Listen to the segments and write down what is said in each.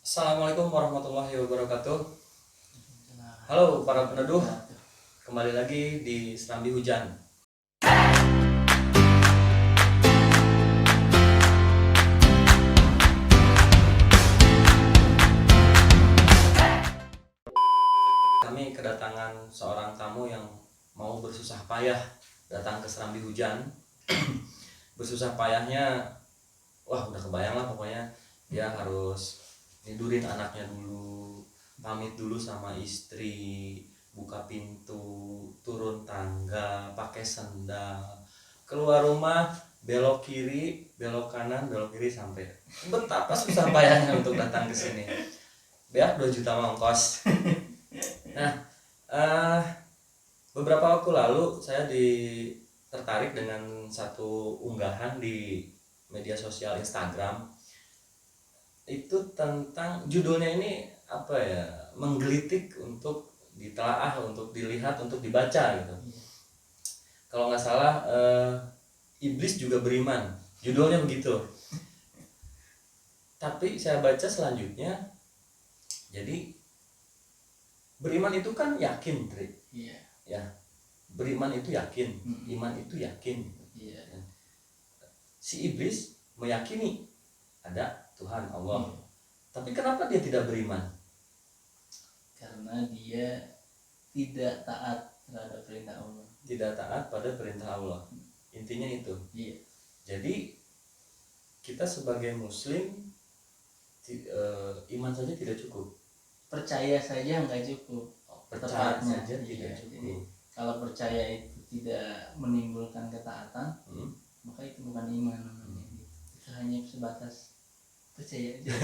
Assalamualaikum warahmatullahi wabarakatuh. Halo para peneduh, kembali lagi di Serambi Hujan. Kami kedatangan seorang tamu yang mau bersusah payah datang ke Serambi Hujan. Bersusah payahnya, wah udah kebayang lah pokoknya. Dia harus tidurin anaknya dulu, pamit dulu sama istri, buka pintu, turun tangga, pakai sendal, keluar rumah, belok kiri, belok kanan, belok kiri, sampai betapa susah payahnya untuk datang ke sini. Biar 2 juta ongkos. Nah, beberapa waktu lalu saya tertarik dengan satu unggahan di media sosial Instagram. Itu tentang, judulnya ini apa ya, menggelitik untuk ditelaah, untuk dilihat, untuk dibaca gitu. Kalau nggak salah Iblis Juga Beriman, judulnya begitu. Tapi saya baca selanjutnya, jadi beriman itu kan yakin, Tri. Iya. Ya, beriman itu yakin, iman itu yakin. Iya. Si iblis meyakini ada Tuhan Allah. Tapi kenapa dia tidak beriman? Karena dia tidak taat terhadap perintah Allah. Tidak taat pada perintah Allah. Intinya itu. Iya. Jadi kita sebagai muslim, iman saja tidak cukup. Percaya saja nggak cukup. Percaya Tepatnya. saja tidak Iya. cukup. Jadi, kalau percaya itu tidak menimbulkan ketaatan, maka itu bukan iman namanya. Itu hanya sebatas percaya aja.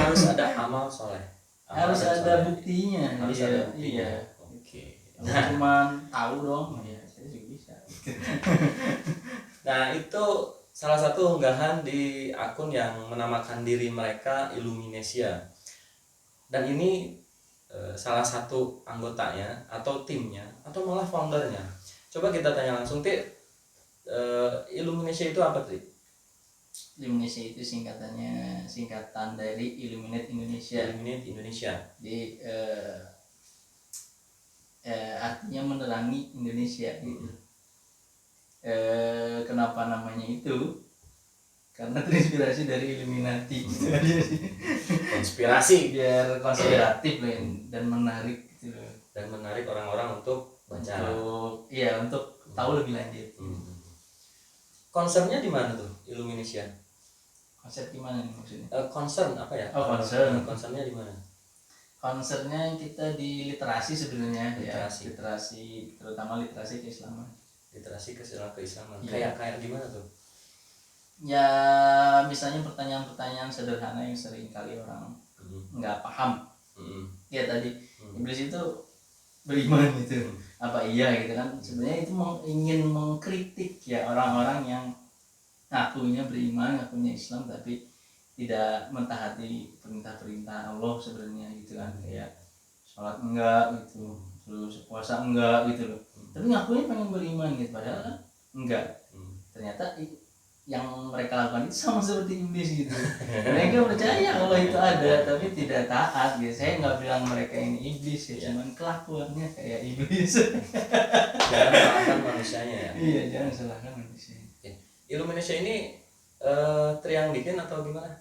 Harus ada amal soleh. Harus ada buktinya. Harus Iya. ada buktinya. Iya. Oke. Kalau cuma tahu dong, ya saya juga bisa. Nah, itu salah satu unggahan di akun yang menamakan diri mereka Illuminesia. Dan ini salah satu anggotanya atau timnya atau malah foundernya. Coba kita tanya langsung, Ti. Illuminesia itu apa, Ti? Illumination itu singkatan dari Illuminate Indonesia. Illuminate Indonesia. Jadi artinya menerangi Indonesia gitu. Kenapa namanya itu? Karena terinspirasi dari Illuminati gitu aja sih. Konspirasi Biar konspiratif dan menarik gitu. dan menarik orang-orang untuk baca. Untuk tahu lebih lanjut. Concernnya di mana tuh Illumination? Konsep gimana nih maksudnya? Concern apa ya? Concern. Concernnya di mana? Concernnya kita di literasi sebenarnya. Literasi. Literasi, terutama literasi keislaman. Literasi keislaman. Iya. Kayak gimana tuh? Ya misalnya pertanyaan-pertanyaan sederhana yang sering kali orang nggak paham. Ya tadi iblis itu beriman gitu. Apa iya gitu kan? Sebenarnya itu ingin mengkritik ya orang-orang yang ngakunya beriman, ngakunya Islam tapi tidak mentaati perintah-perintah Allah sebenarnya gitu kan. Kayak sholat enggak gitu, terus puasa enggak gitu loh. Tapi ngakunya pengen beriman gitu, padahal kan enggak. Ternyata yang mereka lakukan itu sama seperti iblis gitu. Mereka percaya Allah itu ada tapi tidak taat gitu. Saya nggak bilang mereka ini iblis ya, cuman kelakuannya kayak iblis. Jangan salahkan manusianya ya. Iya, jangan salahkan manusia. Illumination ini Triang bikin atau gimana?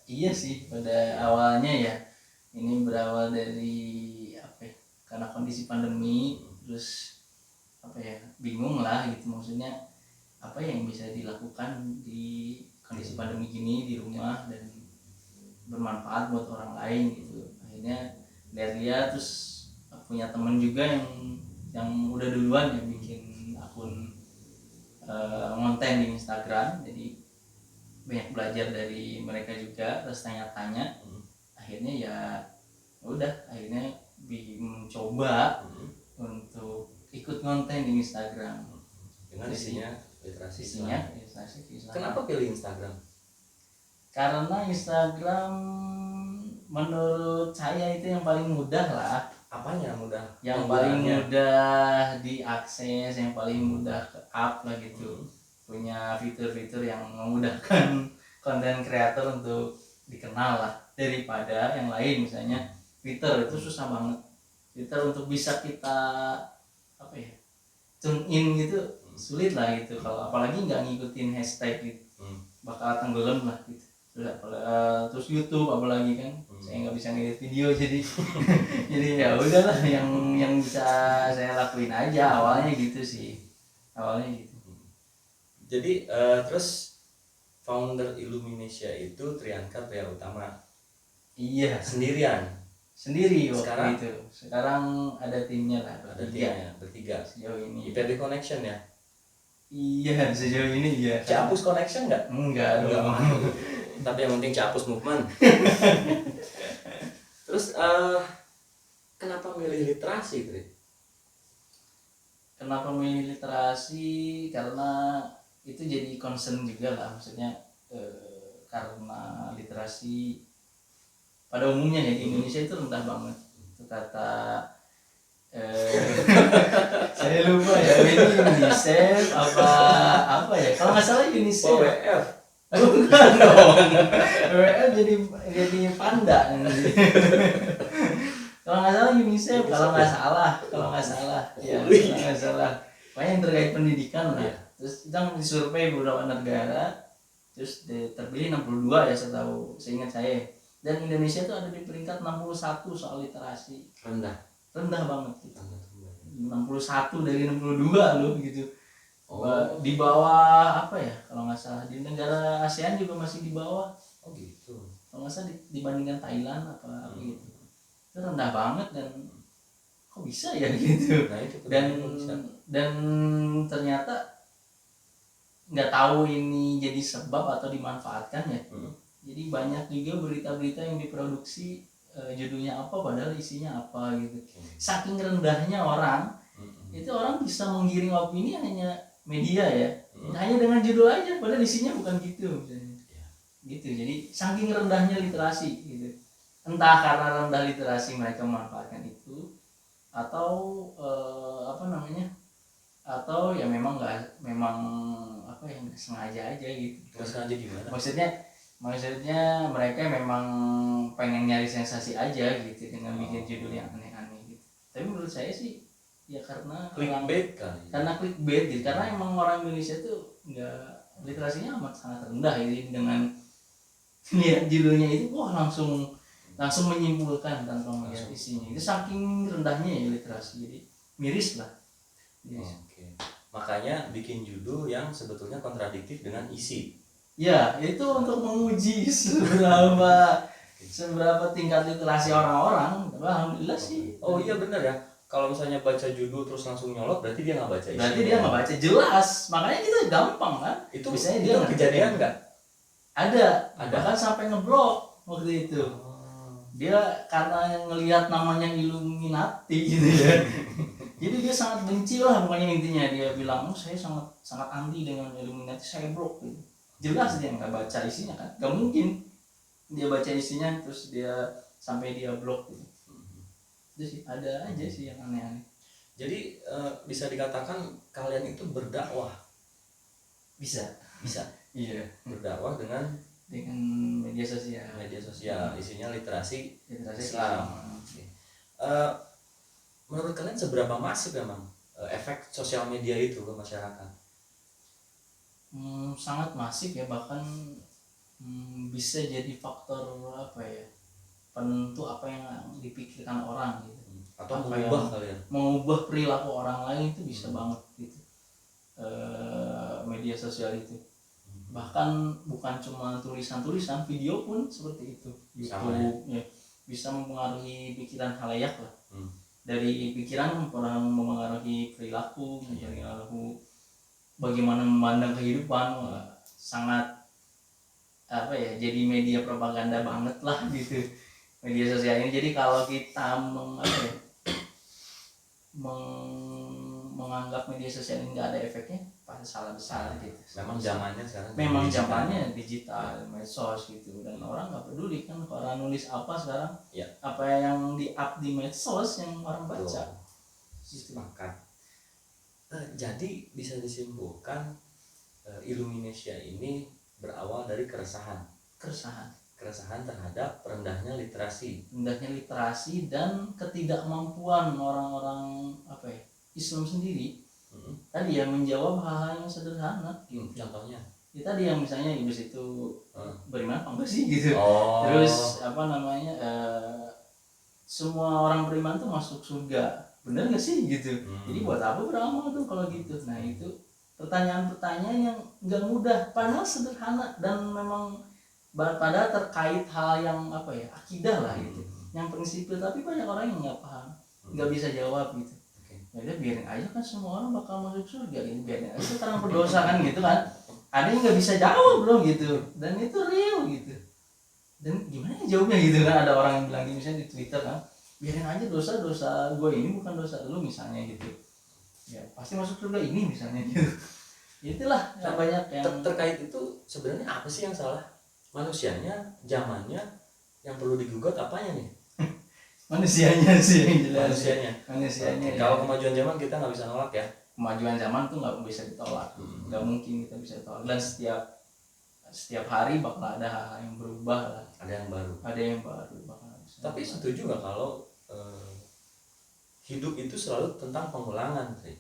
Iya sih, pada awalnya ya ini berawal dari karena kondisi pandemi, terus bingung lah gitu, maksudnya apa yang bisa dilakukan di kondisi pandemi gini di rumah dan bermanfaat buat orang lain gitu. Akhirnya dari dia terus punya temen juga yang udah duluan yang bikin akun konten di Instagram, jadi banyak belajar dari mereka juga, terus tanya-tanya. Akhirnya akhirnya mencoba untuk ikut konten di Instagram dengan isinya literasi Islam. Kenapa pilih Instagram? Karena Instagram menurut saya itu yang paling mudah lah. Apanya mudah? Yang paling mudah diakses, yang paling mudah ke up lah gitu. Punya fitur-fitur yang memudahkan konten kreator untuk dikenal lah daripada yang lain. Misalnya Twitter itu susah banget. Twitter untuk bisa kita apa ya, tune in gitu sulit lah gitu. Kalau apalagi nggak ngikutin hashtag gitu, bakal tenggelam lah gitu. Terus YouTube apalagi kan, saya nggak bisa ngedit video jadi jadi ya udahlah yang bisa saya lakuin aja awalnya gitu sih, awalnya gitu. Jadi terus founder Illuminasia itu Trianka Pria Utama. Iya, sendiri waktu itu. Sekarang ada timnya lah, bertiga sejauh ini. IPB Connection ya. Iya, sejauh ini ya. Ciapus Connection nggak? Enggak dong. Tapi yang penting Ciapus Movement. Terus kenapa milih literasi, Tri? Kenapa milih literasi? Karena itu jadi concern juga lah, maksudnya karena literasi pada umumnya ya di Indonesia itu rendah banget. Itu kata saya lupa ya, ini UNICEF apa ya, kalau nggak salah UNICEF. WWF. Bukan dong, WWF jadi panda. Kalau nggak salah UNICEF, kalau nggak salah pokoknya yang terkait pendidikan lah. Terus kita disurvei beberapa negara, terus terpilih 62 ya seingat saya. Dan Indonesia itu ada di peringkat 61 soal literasi. Rendah banget gitu. 61 dari 62 loh gitu. Di bawah apa ya, kalau nggak salah di negara ASEAN juga masih di bawah. Oh gitu. Kalau nggak salah dibandingkan Thailand apa gitu. Itu rendah banget dan kok bisa ya gitu. Nah, itu dan ternyata nggak tahu ini jadi sebab atau dimanfaatkan ya. Jadi banyak juga berita-berita yang diproduksi judulnya apa padahal isinya apa gitu. Saking rendahnya orang, itu orang bisa menggiring opini hanya media ya, hanya dengan judul aja padahal isinya bukan gitu misalnya. Gitu. Jadi saking rendahnya literasi gitu. Entah karena rendah literasi mereka memanfaatkan itu atau atau ya memang nggak sengaja aja gitu. Nggak sengaja gimana? Maksudnya mereka memang pengen nyari sensasi aja gitu dengan bikin judul yang aneh-aneh gitu. Tapi menurut saya sih ya karena clickbait kali. Karena clickbait gitu. Karena emang orang Indonesia tuh nggak, literasinya amat sangat rendah gitu. Dengan lihat judulnya itu langsung menyimpulkan tanpa melihat isinya. Itu saking rendahnya ya literasi, jadi miris lah. Oke. Makanya bikin judul yang sebetulnya kontradiktif dengan isi. Ya, itu untuk menguji seberapa tingkat literasi orang-orang. Alhamdulillah sih. Oh iya benar ya. Kalau misalnya baca judul terus langsung nyolot, berarti dia nggak baca isinya. Berarti dia nggak baca, jelas. Makanya kita gampang kan. Itu misalnya dia kejadian nggak? Ada. Bahkan sampai ngeblok waktu itu. Dia karena ngelihat namanya Illuminati gitu ya. Jadi dia sangat benci lah pokoknya intinya. Dia bilang, saya sangat anti dengan Illuminati, saya blok gitu. Jelas dia nggak baca isinya kan, nggak mungkin dia baca isinya terus dia sampai dia blok gitu. Itu sih ada aja sih yang aneh-aneh. Jadi bisa dikatakan kalian itu berdakwah. Bisa iya, berdakwah dengan media sosial isinya literasi Islam. Menurut kalian seberapa masif memang efek sosial media itu ke masyarakat? Sangat masif ya, bahkan bisa jadi faktor penentu apa yang dipikirkan orang gitu, atau mengubah perilaku orang lain itu bisa banget gitu. Media sosial itu bahkan bukan cuma tulisan, video pun seperti itu. YouTube ya, bisa mempengaruhi pikiran khalayak lah. Dari pikiran orang mempengaruhi perilaku, mempengaruhi bagaimana memandang kehidupan. Sangat jadi media propaganda banget lah gitu media sosial ini. Jadi kalau kita menganggap media sosial ini nggak ada efeknya, pasti salah besar gitu. Memang zamannya digital, medsos gitu, dan orang nggak peduli kan orang nulis apa sekarang ya. Apa yang di-up di medsos yang orang baca. Sepakat. Jadi bisa disimpulkan Illuminasia ini berawal dari keresahan terhadap rendahnya literasi dan ketidakmampuan orang-orang Islam sendiri tadi ya menjawab hal-hal yang sederhana gitu. Contohnya Ya tadi yang misalnya iblis itu beriman apa enggak sih gitu. Oh. Terus semua orang beriman tuh masuk surga, bener nggak sih gitu. Jadi buat apa beramal tuh kalau gitu. Nah itu pertanyaan-pertanyaan yang nggak mudah padahal sederhana dan memang padahal terkait hal yang akidah lah gitu, yang prinsipil, tapi banyak orang yang nggak paham, nggak bisa jawab gitu. Ya udah biarin aja kan semua orang bakal masuk surga gitu, biarin aja karena berdosa kan gitu kan. Ada yang nggak bisa jawab bro gitu, dan itu real gitu. Dan gimana ya jawabnya gitu kan, ada orang yang bilang gini misalnya di Twitter kan, biarin aja dosa gue ini bukan dosa lu misalnya gitu, ya pasti masuk surga ini misalnya gitu. Itulah yang banyak yang terkait itu. Sebenarnya apa sih yang salah? Manusianya, zamannya, yang perlu digugat apanya nih? Manusianya sih yang jelas. Manusianya. Kalau kemajuan zaman kita nggak bisa nolak ya. Kemajuan zaman tuh nggak bisa ditolak, nggak mungkin kita bisa tolak. Dan setiap hari bakal ada hal yang berubah lah. Ada yang baru. Tapi setuju nggak kalau hidup itu selalu tentang pengulangan, Tri?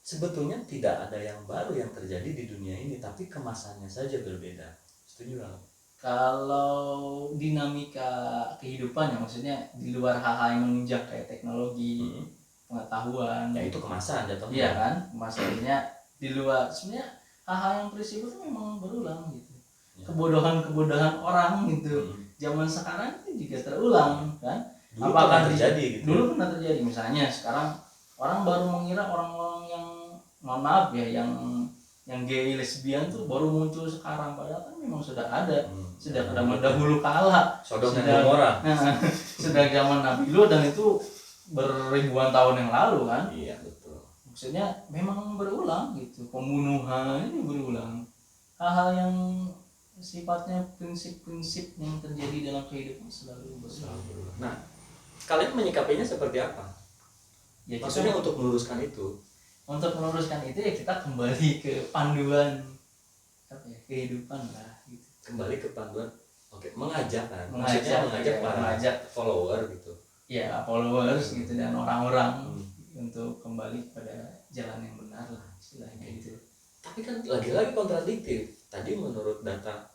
Sebetulnya tidak ada yang baru yang terjadi di dunia ini, tapi kemasannya saja berbeda. Setuju nggak? Kalau dinamika kehidupan ya, maksudnya di luar hal-hal yang menunjang kayak teknologi, pengetahuan, ya itu kemasan jatuhnya. Iya kan, kemasannya di luar. Sebenarnya hal-hal yang prinsip itu memang berulang gitu. Ya. Kebodohan orang gitu. Zaman sekarang itu juga terulang kan. Dulu pernah terjadi gitu. Dulu pernah terjadi, misalnya sekarang orang baru mengira orang-orang yang mohon maaf ya yang gay lesbian tuh baru muncul sekarang, padahal kan memang sudah ada sudah dahulu kala. Sodom dan Gomora. Sudah zaman Nabi Lut, dan itu beribuan tahun yang lalu kan. Iya betul. Maksudnya memang berulang gitu, pembunuhan ini berulang, hal-hal yang sifatnya prinsip-prinsip yang terjadi dalam kehidupan selalu berulang. Nah, kalian menyikapinya seperti apa? Ya, maksudnya untuk meluruskan itu. Untuk meluruskan itu ya kita kembali ke panduan kehidupan lah gitu. Kembali ke panduan. Oke, mengajak kan. Mengajak para follower gitu. Ya, followers gitu dan orang-orang untuk kembali pada jalan yang benar lah istilahnya gitu. Tapi kan lagi-lagi kontradiktif. Tadi menurut data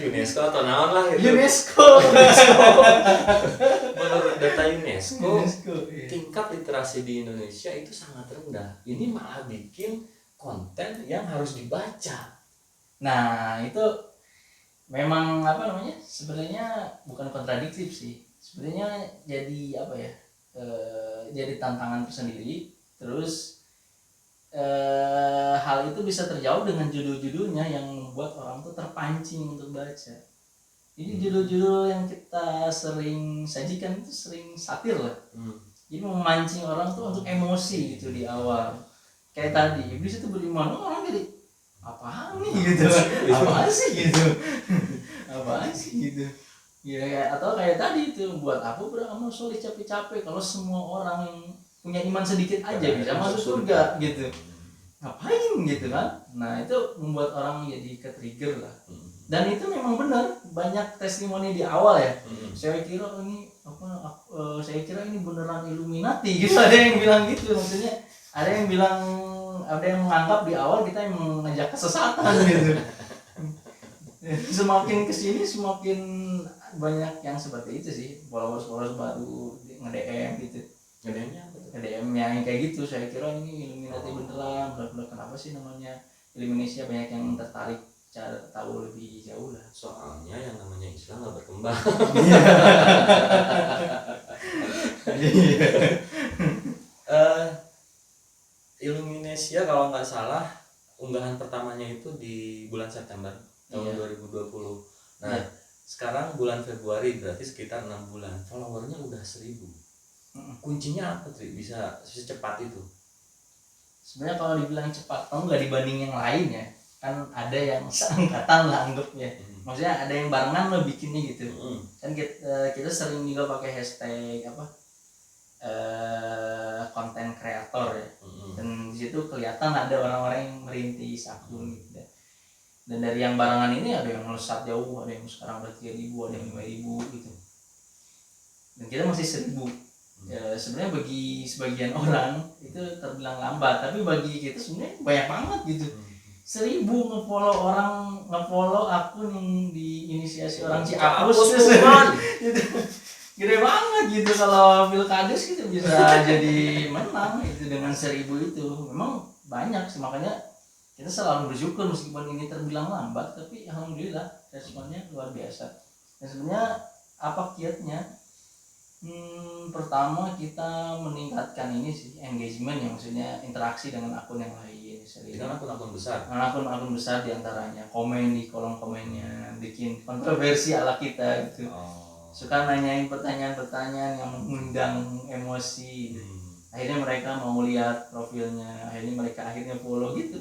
UNESCO atau naon lah gitu. UNESCO. Menurut data UNESCO, iya. Tingkat literasi di Indonesia itu sangat rendah. Ini malah bikin konten yang harus dibaca. Nah, itu memang sebenarnya bukan kontradiktif sih. Sebenarnya jadi jadi tantangan tersendiri. Terus hal itu bisa terjawab dengan judul-judulnya yang membuat orang tuh terpancing untuk baca. Ini judul-judul yang kita sering sajikan itu sering satir lah. Jadi memancing orang tuh untuk emosi gitu di awal. Kayak tadi iblis itu beriman, orang jadi apaan nih gitu, apaan sih gitu. Ya atau kayak tadi itu, buat apa beramal soleh capek-capek kalau semua orang yang punya iman sedikit aja bisa masuk surga gitu, ngapain gitu kan. Nah itu membuat orang jadi ke-trigger lah. Dan itu memang benar, banyak testimoni di awal ya. Saya kira ini beneran Illuminati gitu. Ada yang bilang gitu, maksudnya ada yang menganggap di awal kita yang mengajak kesesatan gitu. Semakin kesini semakin banyak yang seperti itu sih, followers baru nge-DM gitu. Nge-DM yang kayak gitu, saya kira ini Illuminati beneran, bener-bener kenapa sih namanya Indonesia, banyak yang tertarik cara tahu lebih jauh lah. Soalnya yang namanya Islam nggak berkembang. Illumination kalau nggak salah unggahan pertamanya itu di bulan September tahun 2020. Nah sekarang bulan Februari, berarti sekitar 6 bulan, followernya udah 1000. Kuncinya apa tuh bisa secepat itu? Sebenarnya kalau dibilang cepat atau nggak dibanding yang lain ya, kan ada yang seangkatan lah anggapnya. Maksudnya ada yang barengan lo bikinnya gitu. Kan kita sering juga pakai hashtag konten kreator ya. Dan di situ kelihatan ada orang-orang yang merintis akun gitu ya. Dan dari yang barangan ini ada yang melesat jauh, ada yang sekarang udah 3.000, ada yang 5.000 gitu. Dan kita masih 1.000. Ya, sebenarnya bagi sebagian orang itu terbilang lambat, tapi bagi kita sebenarnya banyak banget gitu. 1.000 ngefollow akun yang diinisiasi orang Ciapus gitu. Gede banget gitu. Kalau Pilkades gitu bisa jadi menang itu dengan 1.000 itu. Memang banyak sih, makanya kita selalu bersyukur meskipun ini terbilang lambat, tapi alhamdulillah responnya luar biasa. Dan sebenarnya apa kiatnya? Pertama kita meningkatkan ini sih, engagement yang maksudnya interaksi dengan akun yang lain. Dengan akun-akun besar. Akun-akun besar diantaranya komen di kolom komennya, bikin kontroversi ala kita gitu. Suka nanyain pertanyaan-pertanyaan yang mengundang emosi. Akhirnya mereka mau lihat profilnya, akhirnya follow gitu.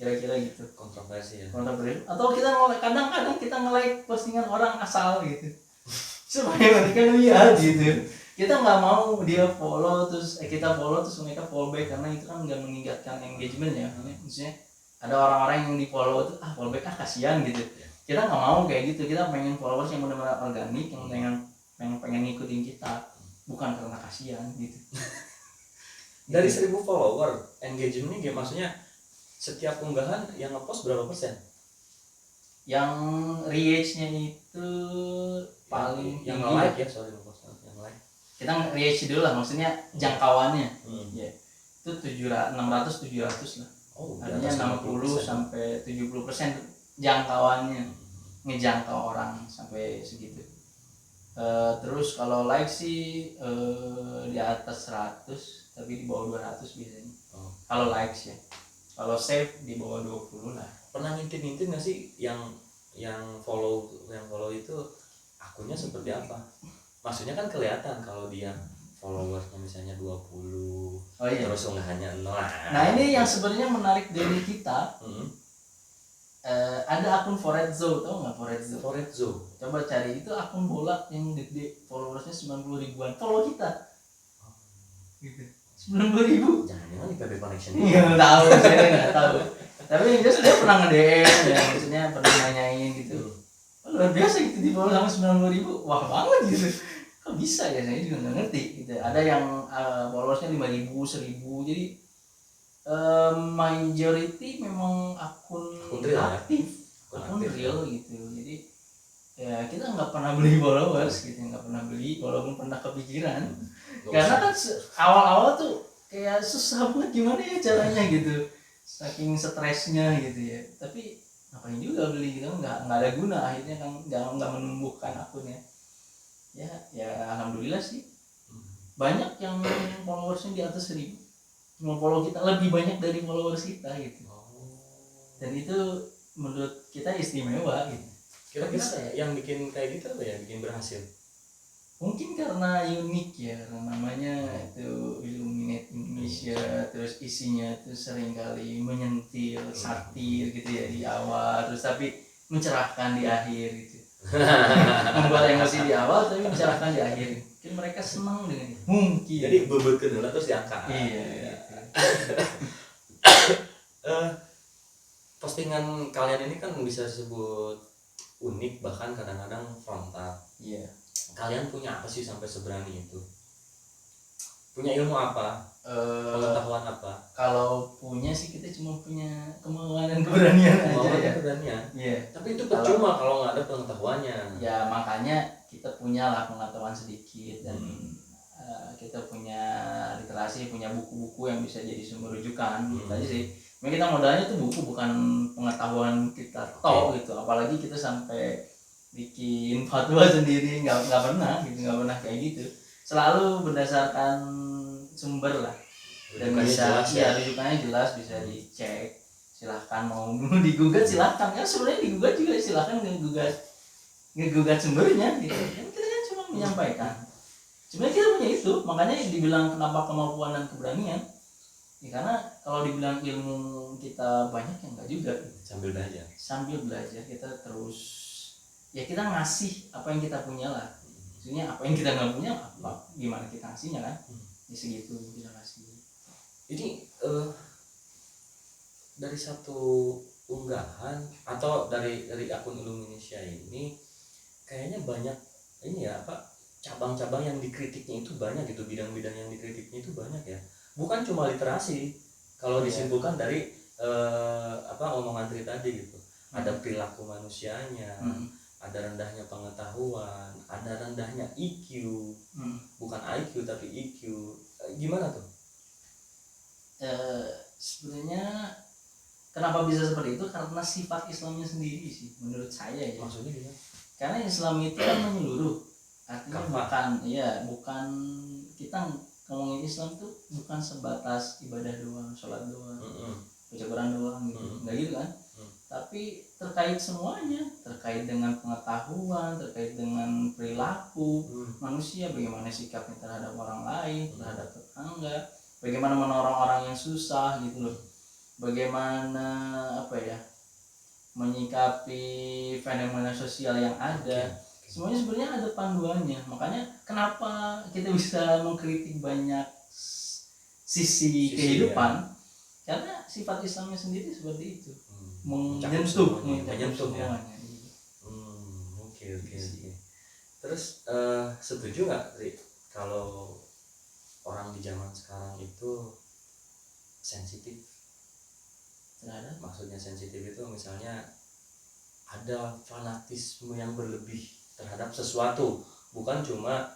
Kira-kira gitu. Kontroversi ya. Kontroversi. Atau kita kadang-kadang kita nge-like postingan orang asal gitu. Supaya mereka lihat gitu. Kita nggak mau dia follow terus kita follow terus mereka follow back, karena itu kan nggak meningkatkan engagement ya. Maksudnya ada orang-orang yang di follow tuh follow back kasihan gitu. Kita nggak mau kayak gitu. Kita pengen followers yang benar-benar organik, yang pengen ngikutin kita, bukan karena kasihan gitu. Dari 1.000 follower, engagementnya maksudnya setiap unggahan yang ngepost berapa persen? Yang reach-nya itu paling yang like ya, sorry ngepost yang like. Kita reach dulu lah, maksudnya jangkauannya. Ya. Itu 600-700 lah. Artinya 60 sampai 70% jangkauannya, ngejangkau orang sampai segitu. Terus kalau like sih di atas 100 tapi di bawah 200 biasanya. Kalau likes ya. Kalau save di bawah 20 lah. Pernah ngintip-ngintip nggak sih yang follow itu akunnya seperti apa? Maksudnya kan kelihatan kalau dia followersnya misalnya 20, terus unggahannya 0. Nah ini yang sebenarnya menarik dari kita. Ada akun Forezzo, tau nggak Forezzo? Coba cari, itu akun bola yang gede, followersnya 90 ribuan, follow kita. Gitu. 90.000. Jangan-jangan di PB Connection. Iya, tahu, saya nggak tahu. Tapi yang jelas dia pernah nge-DM ya, maksudnya pernah nanyain gitu. Luar biasa gitu, di follow sama 90.000, wah banget gitu. Kok bisa ya, saya juga nggak ngerti gitu. Ada yang followersnya 5.000, 1.000, jadi majority memang akun aktif, akun real gitu. Jadi ya kita nggak pernah beli followers gitu, nggak pernah beli walaupun pernah kepikiran. Karena kan awal-awal tuh kayak susah banget gimana ya caranya gitu, saking stresnya gitu ya. Tapi ngapain juga beli gitu, nggak ada guna, akhirnya kan nggak menumbuhkan akunnya. Ya alhamdulillah sih banyak yang followersnya di atas 1.000, cuma follow kita lebih banyak dari followers kita gitu. Dan itu menurut kita istimewa gitu. Kira-kira yang bikin kayak gitu apa ya, bikin berhasil? Mungkin karena unik ya, karena namanya itu Illuminate Indonesia, terus isinya itu seringkali menyentil, satir gitu ya di awal, terus tapi mencerahkan di akhir gitu. Membuat emosi di awal tapi mencerahkan di akhir. Mungkin mereka senang dengan itu. Mungkin. Jadi bebet kedua terus diangkat. Iya. Postingan kalian ini kan bisa disebut unik, bahkan kadang-kadang frontal. Iya. Kalian punya apa sih sampai seberani itu? Punya ilmu apa? Pengetahuan apa? Kalau punya sih kita cuma punya kemauan dan keberanian aja ya. Keberanian. Iya. Tapi itu percuma kalau nggak ada pengetahuannya. Ya makanya kita punya lah pengetahuan sedikit dan kita punya literasi, punya buku-buku yang bisa jadi sumber rujukan. Gitu aja sih. Memang kita modalnya tuh buku, bukan pengetahuan kita gitu. Apalagi kita sampai bikin fatwa sendiri, nggak pernah gitu, nggak pernah kayak gitu. Selalu berdasarkan sumber lah, dan bisa ya rujukannya jelas, bisa dicek. Silahkan mau digugat silahkan, ya sebenarnya digugat juga silahkan, ngegugat sumbernya gitu. Kan kita kan cuma menyampaikan. Sebenarnya kita punya itu, makanya dibilang kenapa kemampuan dan keberanian. Ya, karena kalau dibilang ilmu kita banyak ya enggak juga. Sambil belajar kita terus ya kita ngasih apa yang kita punya lah. Maksudnya apa yang kita nggak punya, apa gimana kita ngasihnya kan? Ya segitu kita kasih. Ini dari satu unggahan atau dari akun Illumination ini kayaknya banyak ini ya apa cabang-cabang yang dikritiknya itu banyak gitu, bidang-bidang yang dikritiknya itu banyak ya, bukan cuma literasi kalau disimpulkan dari apa omongan Tri tadi gitu. Ada perilaku manusianya, ada rendahnya pengetahuan, ada rendahnya IQ, bukan IQ tapi IQ. Gimana tuh? Sebenarnya kenapa bisa seperti itu, karena sifat Islamnya sendiri sih menurut saya ya. Maksudnya gimana? Karena Islam itu kan menyeluruh, artinya bukan kita ngomongin Islam tuh bukan sebatas ibadah doang, sholat doang, baca Quran doang gitu, nggak gitu kan? Tapi terkait semuanya, terkait dengan pengetahuan, terkait dengan perilaku manusia, bagaimana sikapnya terhadap orang lain, terhadap tetangga, bagaimana menolong orang yang susah gitu loh, bagaimana apa ya menyikapi fenomena sosial yang ada. Semuanya sebenarnya ada panduannya. Makanya kenapa kita bisa mengkritik banyak sisi kehidupan ya. Karena sifat Islamnya sendiri seperti itu, menyentuh semuanya. Oke. Terus setuju nggak Ri kalau orang di zaman sekarang itu sensitif? Maksudnya sensitif itu misalnya ada fanatisme yang berlebih terhadap sesuatu, bukan cuma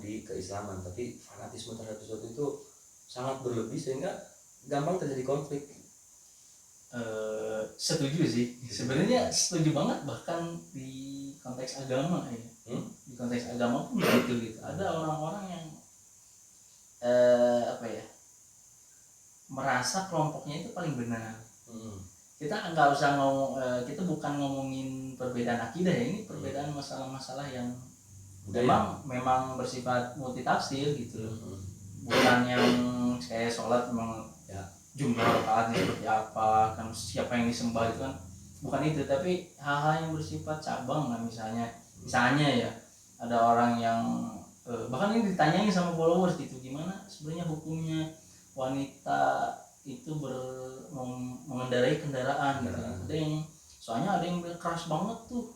di keislaman, tapi fanatisme terhadap sesuatu itu sangat berlebih sehingga gampang terjadi konflik. Setuju sih, sebenarnya setuju banget, bahkan di konteks agama ya. Di konteks agama pun begitu gitu. Ada orang-orang yang apa ya merasa kelompoknya itu paling benar. Kita nggak usah ngomong, kita bukan ngomongin perbedaan akidah ya, ini perbedaan masalah-masalah yang memang bersifat multitafsir gitu loh. Bukan yang kayak sholat memang ya, jumlah rakaatnya seperti apa, kan siapa yang disembah itu kan, bukan itu. Tapi hal-hal yang bersifat cabang lah, misalnya ya ada orang yang bahkan ini ditanyain sama followers gitu, gimana sebenarnya hukumnya wanita itu mengendarai kendaraan gitu. Ada yang soalnya ada yang keras banget tuh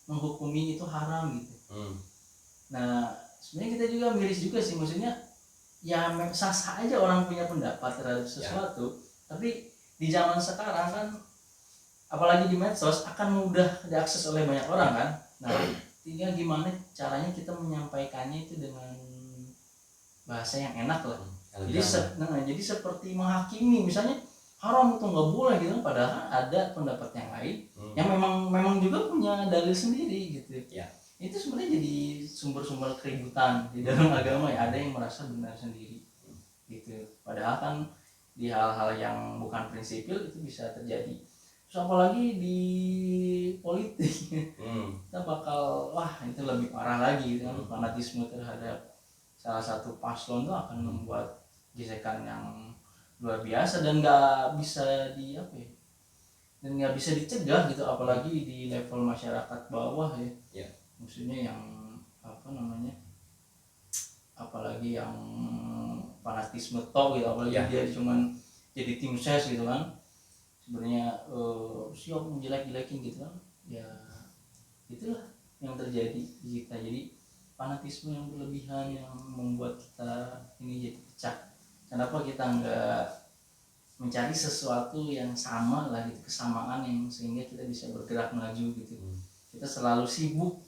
menghukumi itu haram gitu. Nah sebenarnya kita juga miris juga sih, maksudnya ya sah-sah aja orang punya pendapat terhadap sesuatu ya. Tapi di zaman sekarang kan apalagi di medsos akan mudah diakses oleh banyak orang kan. Nah tinggal gimana caranya kita menyampaikannya itu dengan bahasa yang enak lah. Jadi seperti menghakimi, misalnya haram itu nggak boleh gitu, padahal ada pendapat yang lain yang memang juga punya dalil sendiri gitu ya. Itu sebenarnya jadi sumber-sumber keributan di dalam agama ya. Ada yang merasa benar sendiri gitu, padahal kan di hal-hal yang bukan prinsipil itu bisa terjadi. Terus apalagi di politik kita bakal itu lebih parah lagi gitu kan. Fanatisme terhadap salah satu paslon itu akan membuat gesekan yang luar biasa dan nggak bisa dicegah gitu, apalagi di level masyarakat bawah ya. Maksudnya yang apalagi yang fanatisme tok gitu, apalagi dia cuman jadi tim ses gitu kan, sebenarnya siap menjelek-jelekin gitu kan ya. Itulah yang terjadi di kita, jadi fanatisme yang berlebihan yang membuat kita ini jadi pecah. Kenapa kita nggak mencari sesuatu yang sama lah gitu, kesamaan yang sehingga kita bisa bergerak maju gitu. Kita selalu sibuk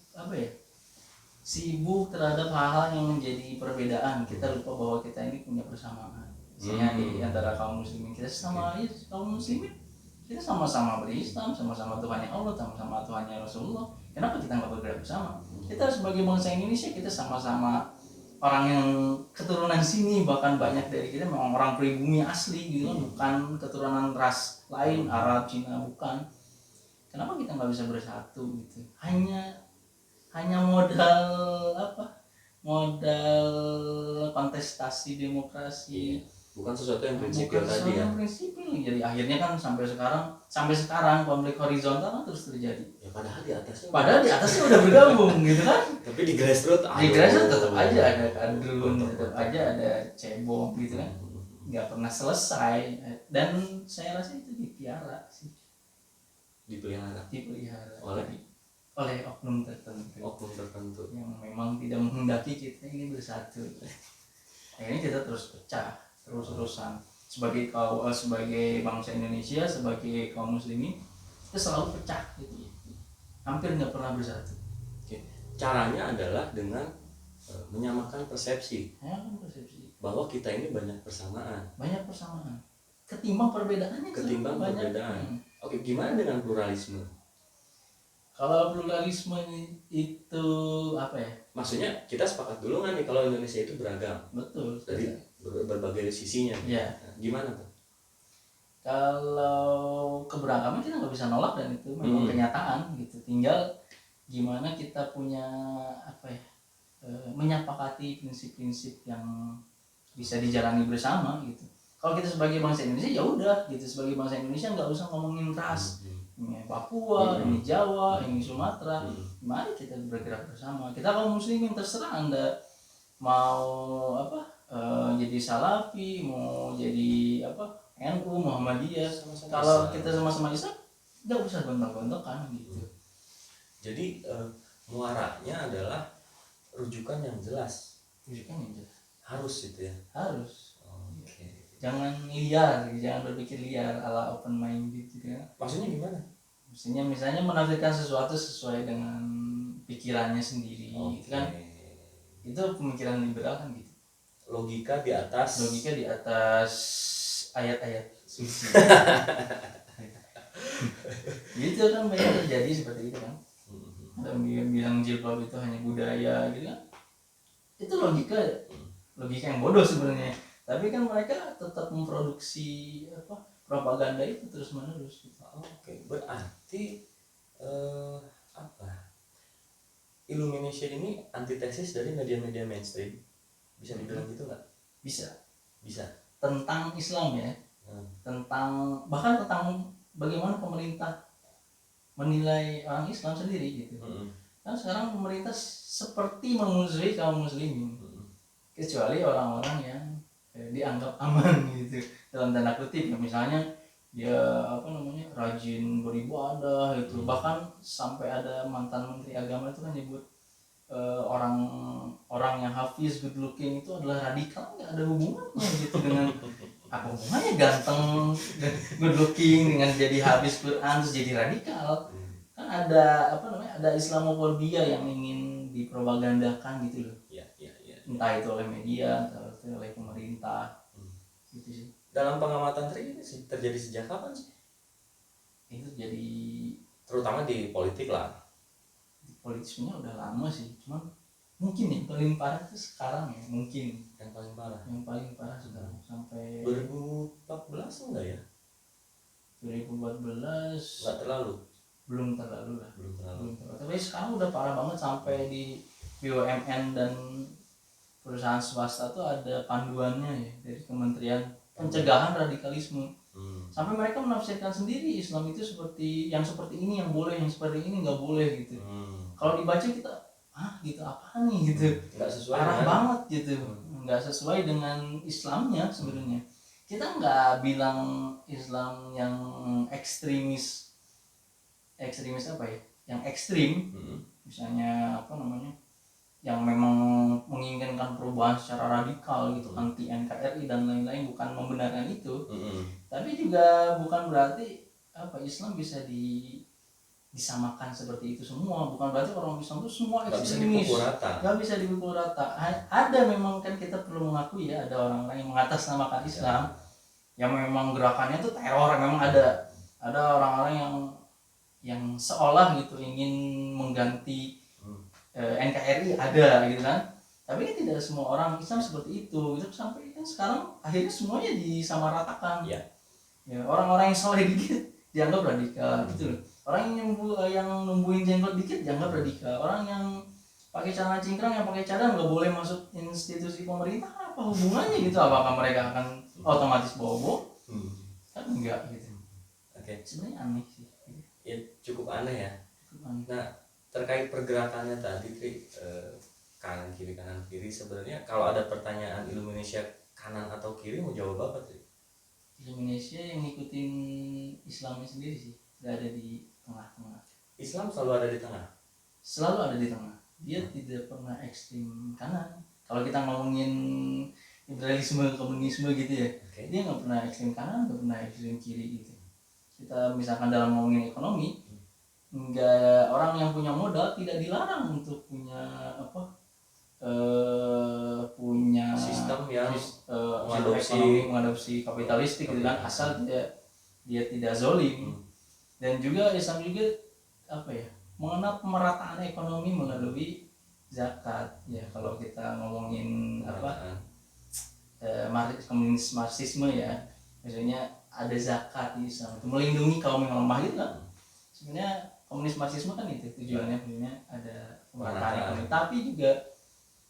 terhadap hal-hal yang menjadi perbedaan. Kita lupa bahwa kita ini punya persamaan. Misalnya di antara kaum muslimin, kita kaum muslimin, kita sama-sama berislam, sama-sama Tuhannya Allah, sama-sama Tuhannya Rasulullah. Kenapa kita nggak bergerak bersama? Kita sebagai bangsa Indonesia, kita sama-sama orang yang keturunan sini, bahkan banyak dari kita memang orang pribumi asli gitu kan, bukan keturunan ras lain, Arab, Cina, bukan. Kenapa kita nggak bisa bersatu gitu? Hanya modal kontestasi demokrasi, bukan sesuatu yang bukan prinsipil tadi sesuatu ya. yang prinsipil. Jadi akhirnya kan sampai sekarang konflik horizontal kan terus terjadi. Ya padahal di atasnya udah bergabung gitu kan. Tapi di grassroots Tetap aja ada kadrun, tetap aja ada cebong gitu kan. Nggak pernah selesai, dan saya rasa itu dipelihara oleh oknum tertentu yang memang tidak menghendaki kita ini bersatu. Akhirnya kita terus pecah terus-terusan sebagai bangsa Indonesia, sebagai kaum muslimin kita selalu pecah gitu. Hampir nggak pernah bersatu. Caranya adalah dengan menyamakan persepsi bahwa kita ini banyak persamaan ketimbang perbedaannya. Oke, gimana dengan pluralisme? Kalau pluralisme itu apa ya? Maksudnya kita sepakat dulu kan nih kalau Indonesia itu beragam. Betul. Dari berbagai sisinya. Ya. Nah, gimana tuh? Kalau keberagaman kita nggak bisa nolak, dan itu memang kenyataan gitu. Tinggal gimana kita punya apa ya? Menyepakati prinsip-prinsip yang bisa dijalani bersama gitu. Kalau kita sebagai bangsa Indonesia ya udah gitu, sebagai bangsa Indonesia nggak usah ngomongin ras. Ini Papua, ini Jawa, ini Sumatera. Mari kita bergerak bersama. Kita kaum muslimin terserah Anda mau jadi Salafi, mau jadi NU, Muhammadiyah. Kalau kita sama-sama Islam, nggak usah gontok-gontokan gitu. Jadi muaranya adalah rujukan yang jelas. Harus itu ya. Harus. Oke. Jangan liar, jangan berpikir liar ala open minded gitu ya. Maksudnya gimana? Maksudnya misalnya menafsirkan sesuatu sesuai dengan pikirannya sendiri, gitu kan? Itu pemikiran liberal kan gitu. Logika di atas ayat-ayat suci. Gitu kan banyak terjadi seperti itu kan. Dan bilang jilbab itu hanya budaya gitu kan. Itu logika yang bodoh sebenarnya. Tapi kan mereka tetap memproduksi propaganda itu terus menerus gitu. Oke, berarti Illumination ini antitesis dari media-media mainstream, bisa dibilang gitu nggak? Bisa. Tentang Islam ya, bahkan tentang bagaimana pemerintah menilai orang Islam sendiri gitu. Kan sekarang pemerintah seperti memusuhi kaum muslimin, kecuali orang-orang yang dianggap aman gitu dalam tanda kutip ya. Misalnya dia rajin beribadah itu, bahkan sampai ada mantan menteri agama itu kan nyebut orang yang hafiz, good looking itu adalah radikal. Nggak ada hubungannya gitu dengan apa hubungannya ganteng dan good looking dengan jadi hafiz Quran terus jadi radikal. Kan ada ada Islamophobia yang ingin dipropagandakan gitu loh. Iya. Entah itu oleh media, entah itu oleh pemerintah. Gitu sih. Dalam pengamatan ini sih terjadi sejak kapan sih? Itu jadi terutama di politik lah. Di politik sebenarnya udah lama sih, cuman mungkin yang paling parah itu sekarang ya, mungkin yang paling parah sekarang sampai 2014 enggak ya? 2014 enggak terlalu. Belum terlalu. Tapi sekarang udah parah banget, sampai di BUMN dan perusahaan swasta tuh ada panduannya ya dari Kementerian Pencegahan Radikalisme. Sampai mereka menafsirkan sendiri Islam itu seperti ini yang boleh, yang seperti ini nggak boleh gitu. Kalau dibaca kita gitu apaan nih gitu, nggak sesuai parah banget gitu, nggak sesuai dengan Islamnya sebenarnya. Kita nggak bilang Islam yang ekstremis apa ya, yang ekstrim, misalnya yang memang menginginkan perubahan secara radikal gitu, anti NKRI dan lain-lain, bukan membenarkan itu. Tapi juga bukan berarti Islam bisa disamakan seperti itu semua. Bukan berarti orang Islam itu semua ekstremis. Gak bisa dipukul rata. Ada memang kan, kita perlu mengakui ya, ada orang-orang yang mengatasnamakan Islam yang memang gerakannya itu teror. Memang ada orang-orang yang seolah gitu ingin mengganti NKRI, ada gitu kan. Tapi kan tidak semua orang Islam seperti itu gitu. Sampai kan sekarang akhirnya semuanya disamaratakan. Ya, orang-orang yang soleh dikit dianggap radikal gitu loh. Orang yang numbuhin jenggot dikit dianggap radikal. Orang yang pakai celana cingkrang, yang pakai cadar nggak boleh masuk institusi pemerintah, apa apa hubungannya gitu, apakah mereka akan otomatis bawa bom? Kan enggak gitu. Oke. Sebenarnya aneh sih. Ya cukup aneh ya. Aneh. Nah, terkait pergerakannya tadi Tri, kanan kiri sebenarnya kalau ada pertanyaan Illumination kanan atau kiri mau jawab apa Tri? Indonesia yang ngikutin Islamnya sendiri sih, nggak ada di tengah-tengah. Islam selalu ada di tengah. Selalu ada di tengah. Dia tidak pernah ekstrim kanan. Kalau kita ngomongin liberalisme, komunisme gitu ya, dia nggak pernah ekstrim kanan, nggak pernah ekstrim kiri gitu. Kita misalkan dalam ngomongin ekonomi, nggak, orang yang punya modal tidak dilarang untuk punya punya sistem yang mengadopsi kapitalistik gitu kan, asal dia tidak zolim. Dan juga Islam juga mengenal pemerataan ekonomi melalui zakat ya. Kalau kita ngomongin komunis marxisme ya, maksudnya ada zakat di Islam itu melindungi kaum yang lemah gitu kan. Sebenarnya komunis marxisme kan itu tujuannya, sebenarnya ada pemerataan ekonomi, tapi juga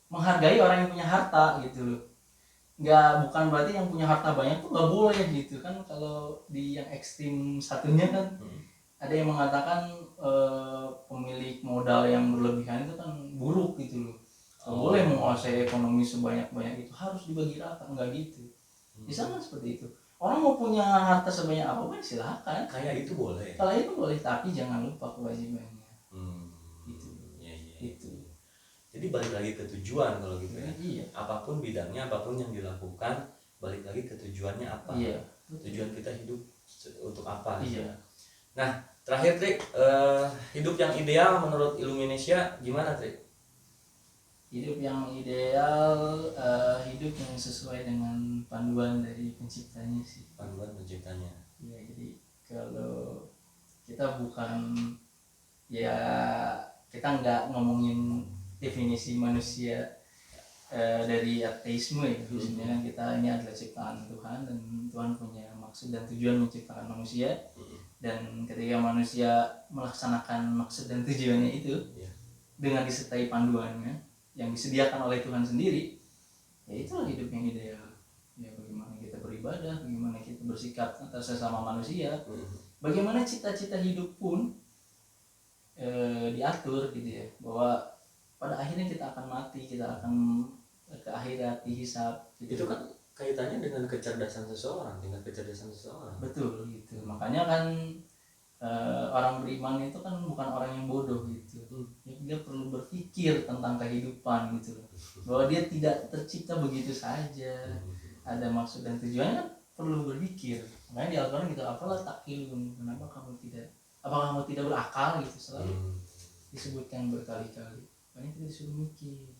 menghargai orang yang punya harta gitu loh. Bukan berarti yang punya harta banyak tuh nggak boleh gitu kan. Kalau di yang ekstrim satunya kan ada yang mengatakan pemilik modal yang berlebihan itu kan buruk gitu loh. Nggak boleh menguasai ekonomi sebanyak-banyak itu, harus dibagi rata, nggak gitu. Di sana seperti itu. Orang mau punya harta sebanyak apapun silahkan. Kayak itu boleh. Kalau itu boleh, tapi jangan lupa kewajibannya. Itu. Jadi balik lagi ke tujuan kalau gitu ya. Iya. Apapun bidangnya, apapun yang dilakukan, balik lagi ke tujuannya apa. Iya. Tujuan kita hidup untuk apa. Iya. Nah, terakhir Tri, hidup yang ideal menurut Illumination gimana Tri? Hidup yang ideal, hidup yang sesuai dengan panduan dari penciptanya sih. Panduan penciptanya. Iya, jadi kalau kita bukan ya, kita nggak ngomongin definisi manusia dari ateisme ya. Sebenarnya kan kita ini adalah ciptaan Tuhan, dan Tuhan punya maksud dan tujuan menciptakan manusia. Dan ketika manusia melaksanakan maksud dan tujuannya itu dengan disertai panduannya yang disediakan oleh Tuhan sendiri, ya itulah hidup yang ideal. Ya, bagaimana kita beribadah, bagaimana kita bersikap atas sesama manusia, bagaimana cita-cita hidup pun diatur gitu ya, bahwa pada akhirnya kita akan mati, kita akan ke akhirat, dihisab gitu. Itu kan kaitannya dengan kecerdasan seseorang. Betul gitu. Makanya kan orang beriman itu kan bukan orang yang bodoh gitu. Dia perlu berpikir tentang kehidupan gitu loh. Bahwa dia tidak tercipta begitu saja. Ada maksud dan tujuannya kan perlu berpikir. Makanya di Al-Quran gitu, apalah taklun, apakah kamu tidak berakal gitu, selalu disebutkan berkali-kali. Makanya kita disuruh mikir.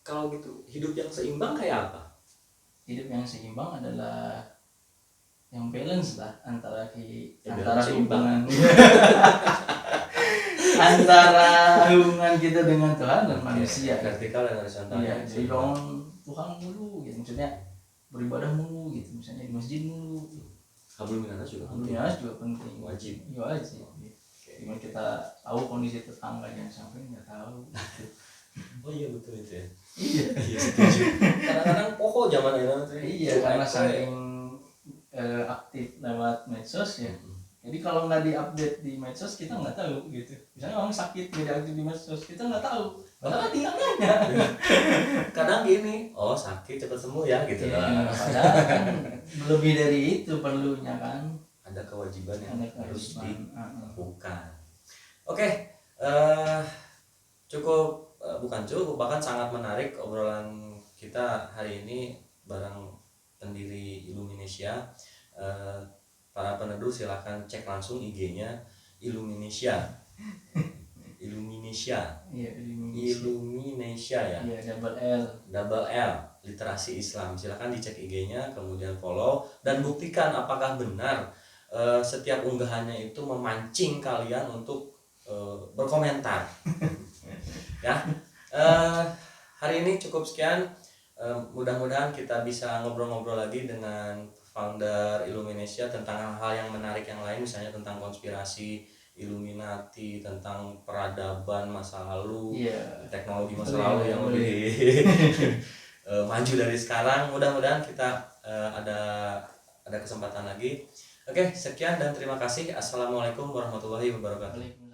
Kalau gitu, hidup yang seimbang kayak apa? Hidup yang seimbang adalah yang balance lah antara hubungan antara hubungan kita dengan Tuhan dan manusia. Vertikal dan horizontal. Iya, jadi bangun Tuhan mulu gitu, maksudnya beribadah mulu gitu, misalnya di masjid mulu. Hablum minanas juga penting. Wajib. Gimana kita tahu kondisi tetangga, jangan sampai nggak tahu. Oh iya betul itu ya. Iya setuju. Kadang-kadang pokok zaman itu. Iya, karena saking aktif lewat medsos ya. Jadi kalau nggak diupdate di medsos kita nggak tahu gitu. Misalnya orang sakit nggak aktif di medsos, kita nggak tahu. Padahal tinggal nanya. Kadang gini, sakit cepat sembuh ya gitu lah. Padahal kan lebih dari itu perlunya kan. Ada kewajiban yang harus dilakukan. Oke, bukan cukup, bahkan sangat menarik obrolan kita hari ini bareng pendiri Illumination. Para peneduh silakan cek langsung IG-nya Illumination. Iya, Illumination ya. Iya, double L, literasi Islam. Silakan dicek IG-nya, kemudian follow dan buktikan apakah benar setiap unggahannya itu memancing kalian untuk berkomentar. Ya. Hari ini cukup sekian. Mudah-mudahan kita bisa ngobrol-ngobrol lagi dengan founder Illumination tentang hal-hal yang menarik yang lain, misalnya tentang konspirasi Illuminati, tentang peradaban masa lalu, Iya. teknologi masa Boleh, lalu yang boleh. lebih maju dari sekarang. Mudah-mudahan kita ada kesempatan lagi. Oke, sekian dan terima kasih. Assalamualaikum warahmatullahi wabarakatuh.